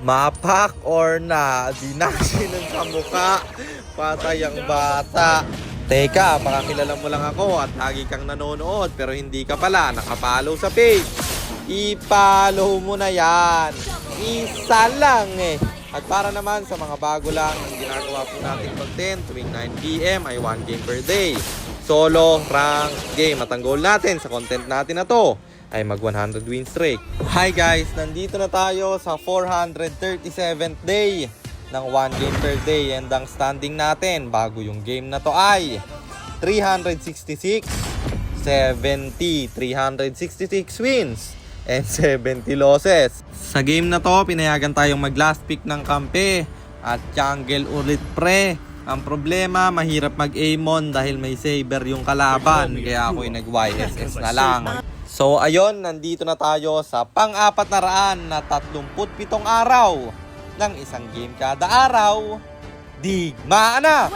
Mapak or na, dinasinan sa mukha, patay ang bata. Teka, baka kilala mo lang ako at lagi kang nanonood pero hindi ka pala nakapollow sa page. I-follow mo na yan. Isa lang eh. At para naman sa mga bago lang ang ginagawa po natin content tuwing 9 PM ay 1 game per day. Solo, rank, game. At ang goal natin sa content natin na to ay mag 100 win streak. Hi guys, nandito na tayo sa 437th day ng 1 game per day and ang standing natin bago yung game na to ay 366, 70, 366 wins and 70 losses. Sa game na to, pinayagan tayong mag last pick ng kampe at jungle ulit pre. Ang problema, mahirap mag-Amon dahil may saber yung kalaban kaya ako'y nag-YSS na lang. So ayun, nandito na tayo sa pang-437 araw ng isang game kada araw. Digmaan na!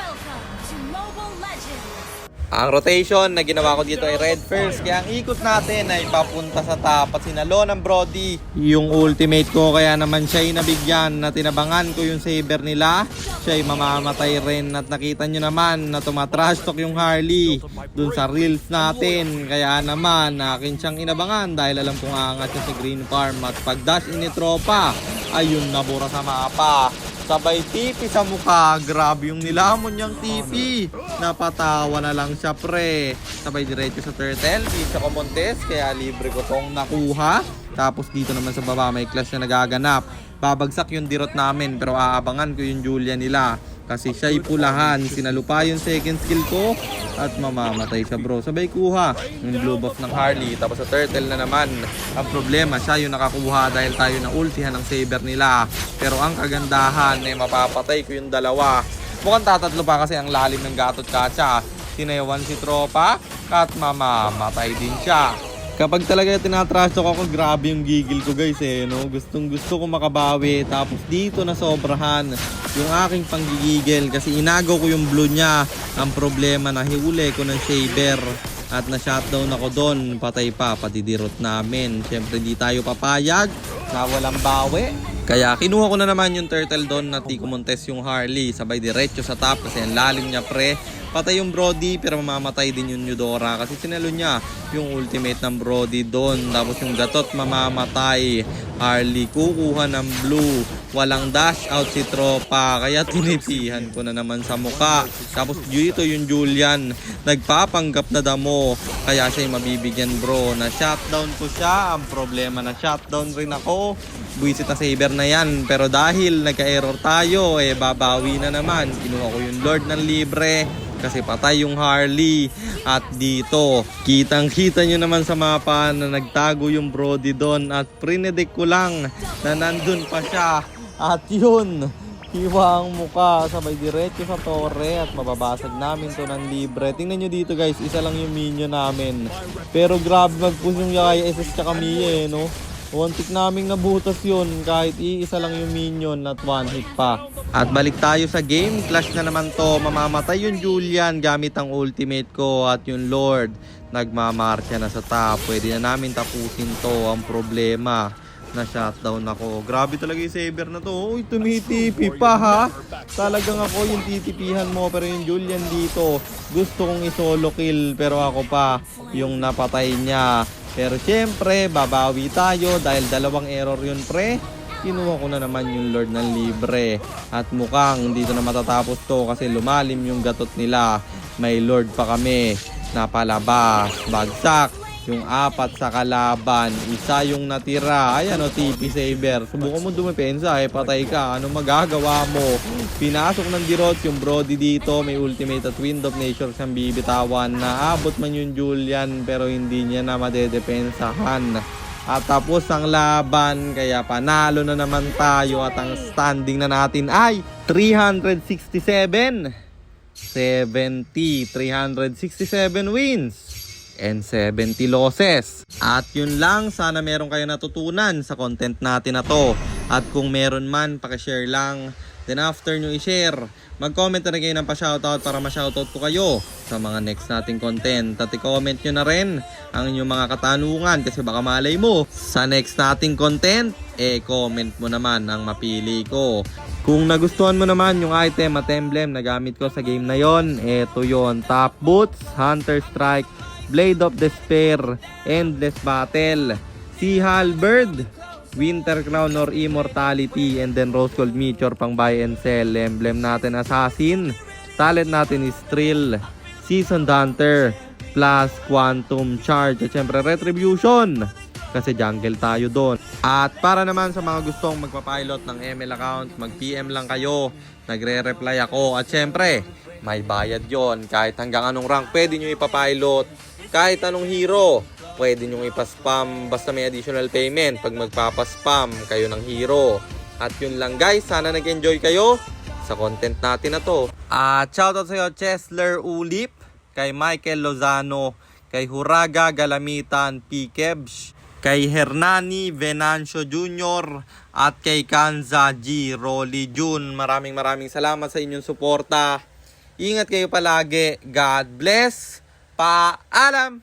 Ang rotation na ginawa ko dito ay red first. Kaya ang ikot natin ay papunta sa top at sinalo ng Brody yung ultimate ko. Kaya naman siya ay nabigyan na tinabangan ko yung saber nila. Siya ay mamamatay rin. At nakita nyo naman na tumatrash talk yung Harley dun sa reels natin. Kaya naman akin siyang inabangan dahil alam kong aangat siya sa green farm. At pag dash in ni tropa, ayun nabura sa mapa. Sabay TP sa mukha. Grabe yung nilamon niyang TP. Napatawa na lang siya pre. Sabay diretso sa turtle. Isa ko Montes. Kaya libre ko tong nakuha. Tapos dito naman sa baba may clash na nagaganap. Babagsak yung dirot namin. Pero aabangan ko yung Julia nila. Kasi siya'y pulahan. Sinalupa yung second skill ko. At mamamatay siya bro. Sabay kuha yung blue buff ng Harley. Tapos sa turtle na naman. Ang problema siya yung nakakuha dahil tayo na ultihan ng saber nila. Pero ang kagandahan mapapatay ko yung dalawa. Mukhang tatatlo pa kasi ang lalim ng gatot kacha. Tinayawan si tropa at mamamatay din siya. Kapag talaga tinatrash talk ako, grabe yung gigil ko guys no? Gustong gusto ko makabawi. Tapos dito na sobrahan yung aking panggigigil kasi inagaw ko yung blue niya. Ang problema na hiuli ko ng saber at na-shutdown ako doon. Patay pa, pati dirot namin. Siyempre di tayo papayag na walang bawi. Kaya kinuha ko na naman yung turtle doon na di ko montes yung Harley. Sabay diretso sa top kasi ang lalim niya pre. Patay yung Brody pero mamamatay din yung Eudora kasi sinalo niya yung ultimate ng Brody doon. Tapos yung gatot mamamatay. Harley kukuha ng blue. Walang dash out si tropa kaya tinipihan ko na naman sa muka. Tapos dito yung Julian nagpapanggap na damo kaya siya mabibigyan bro. Na shutdown ko siya. Ang problema na shutdown rin ako. Buisit na saber na yan pero dahil nagka-error tayo babawi na naman. Kinuha ko yung Lord ng libre kasi patay yung Harley. At dito kitang kita nyo naman sa mapa na nagtago yung Brody doon at prinedict ko lang na nandun pa siya. At yun, hiwa ang muka, sabay diretso sa torre at mababasag namin to ng libre. Tingnan nyo dito guys, isa lang yung minion namin pero grabe mag-push yung Yakaya SS tsaka Mia no. One tick naming nabutas yun kahit iisa lang yung minion at one hit pa. At balik tayo sa game. Clash na naman to. Mamamatay yung Julian gamit ang ultimate ko at yung Lord nagmamarsya na sa top. Pwede na namin tapusin to. Ang problema na shutdown ako. Grabe talaga yung saber na to. Uy, tumitipi pa ha. Talagang ako yung titipihan mo pero yung Julian dito gusto kong i-solo kill pero ako pa yung napatay niya. Pero syempre, babawi tayo dahil dalawang error yun pre. Kinuha ko na naman yung Lord ng libre. At mukhang dito na matatapos to kasi lumalim yung gatot nila. May Lord pa kami. Napalabas. Bagsak. Yung apat sa kalaban. Isa yung natira. Ayan o, TP Saber. Subukan mo dumepensa patay ka. Ano magagawa mo? Pinasok ng dirot yung Brody dito. May ultimate at Wind of Nature siyang bibitawan. Naabot man yung Julian pero hindi niya na madedepensahan. At tapos ang laban. Kaya panalo na naman tayo. At ang standing na natin ay 367, 70, 367 wins and 70 losses. At yun lang, sana meron kayo natutunan sa content natin na to. At kung meron man, pakishare lang Then after nyo i-share, mag-comment na rin kayo ng pa-shoutout para ma-shoutout ko kayo sa mga next nating content. At i-comment nyo na rin ang inyong mga katanungan kasi baka malay mo sa next nating content, comment mo naman ang mapili ko. Kung nagustuhan mo naman yung item at emblem na gamit ko sa game na yon, eto yon: Top Boots, Hunter Strike, Blade of Despair, Endless Battle, Sea Halberd, Winter Crown or Immortality, and then Rose Gold Meteor pang buy and sell. Emblem natin Assassin, talent natin is Thrill, Seasoned Hunter, plus Quantum Charge, at syempre Retribution kasi jungle tayo doon. At para naman sa mga gustong magpapilot ng ML account, mag-PM lang kayo, nagre-reply ako. At syempre, may bayad yon. Kahit hanggang anong rank pwede nyo ipapilot, kahit anong hero pwede nyo ipaspam basta may additional payment pag magpapaspam kayo ng hero. At yun lang guys, sana nag-enjoy kayo sa content natin na to. At shoutout sa iyo Chesler Ulip, kay Michael Lozano, kay Huraga Galamitan P-Kebs, kay Hernani Venancio Jr. at kay Kanza G. Rolly Jun. Maraming salamat sa inyong suporta. Ingat kayo palagi. God bless. Paalam!